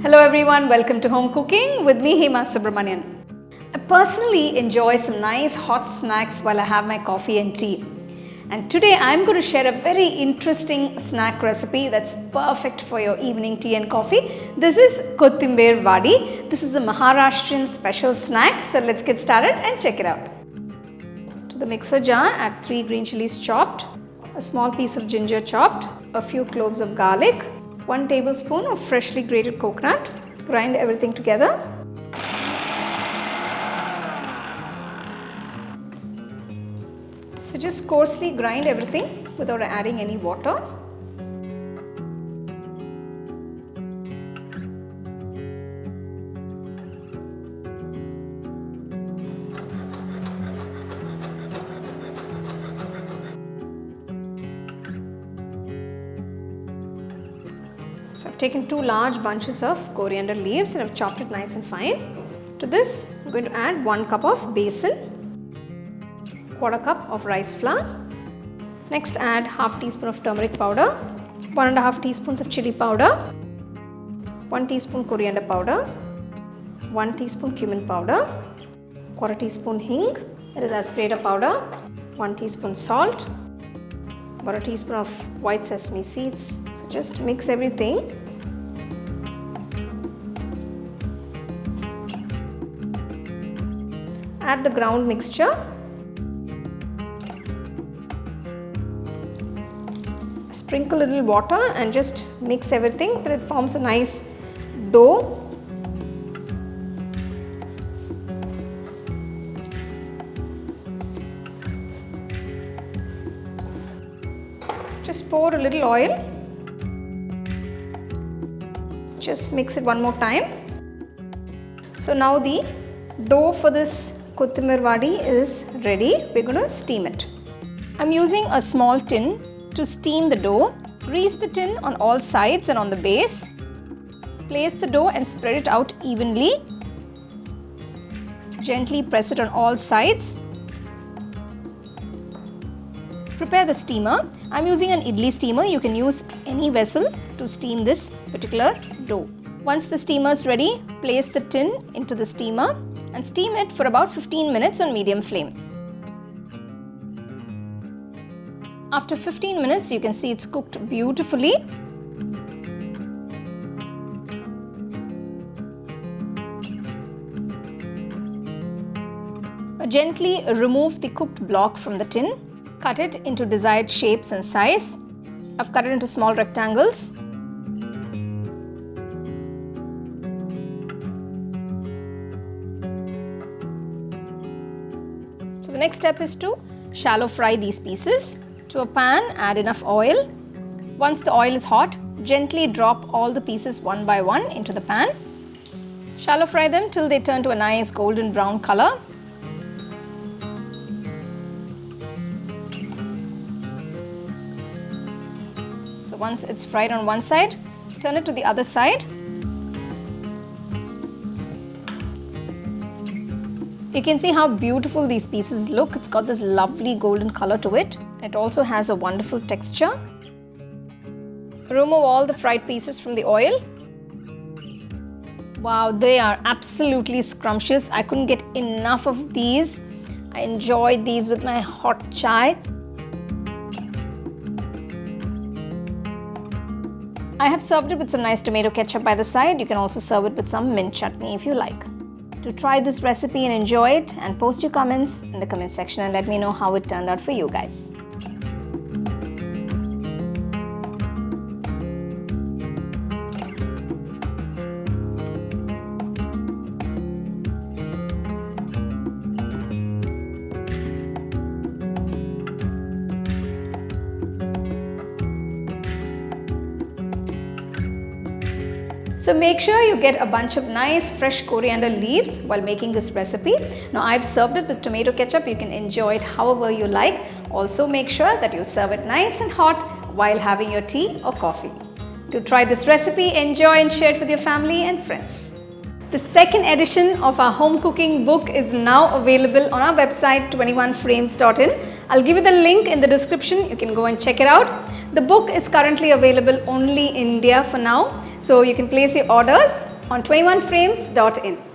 Hello everyone, welcome to Home Cooking with me Hema Subramanian. I personally enjoy some nice hot snacks while I have my coffee and tea. And today I'm going to share a very interesting snack recipe that's perfect for your evening tea and coffee. This is Kothimbir Vadi. This is a Maharashtrian special snack. So let's get started and check it out. To the mixer jar, add 3 green chilies chopped, a small piece of ginger chopped, a few cloves of garlic, 1 tablespoon of freshly grated coconut. Grind everything together. So just coarsely grind everything without adding any water. So I've taken 2 large bunches of coriander leaves and I've chopped it nice and fine. To this, I'm going to add 1 cup of besan, 1/4 cup of rice flour. Next, add half teaspoon of turmeric powder, 1.5 teaspoons of chilli powder, 1 teaspoon coriander powder, 1 teaspoon cumin powder, 1/4 teaspoon hing, that is Asafoetida powder, 1 teaspoon salt, about a teaspoon of white sesame seeds. So just mix everything. Add the ground mixture. Sprinkle a little water and just mix everything till it forms a nice dough. Just pour a little oil. Just mix it one more time. So now the dough for this Kothimbir Vadi is ready. We're going to steam it. I'm using a small tin to steam the dough. Grease the tin on all sides and on the base. Place the dough and spread it out evenly. Gently press it on all sides. Prepare the steamer. I'm using an idli steamer. You can use any vessel to steam this particular dough. Once the steamer is ready, place the tin into the steamer and steam it for about 15 minutes on medium flame. After 15 minutes, you can see it's cooked beautifully. Gently remove the cooked block from the tin. Cut it into desired shapes and size. I've cut it into small rectangles. So the next step is to shallow fry these pieces. To a pan, add enough oil. Once the oil is hot, gently drop all the pieces one by one into the pan. Shallow fry them till they turn to a nice golden brown color. So once it's fried on one side, turn it to the other side. You can see how beautiful these pieces look. It's got this lovely golden color to it. It also has a wonderful texture. Remove all the fried pieces from the oil. Wow, they are absolutely scrumptious. I couldn't get enough of these. I enjoyed these with my hot chai. I have served it with some nice tomato ketchup by the side. You can also serve it with some mint chutney if you like. To try this recipe and enjoy it, and post your comments in the comment section and let me know how it turned out for you guys. So make sure you get a bunch of nice fresh coriander leaves while making this recipe. Now I've served it with tomato ketchup. You can enjoy it however you like. Also make sure that you serve it nice and hot while having your tea or coffee. To try this recipe, enjoy and share it with your family and friends. The second edition of our home cooking book is now available on our website 21frames.in. I'll give you the link in the description. You can go and check it out. The book is currently available only in India for now. So you can place your orders on 21frames.in.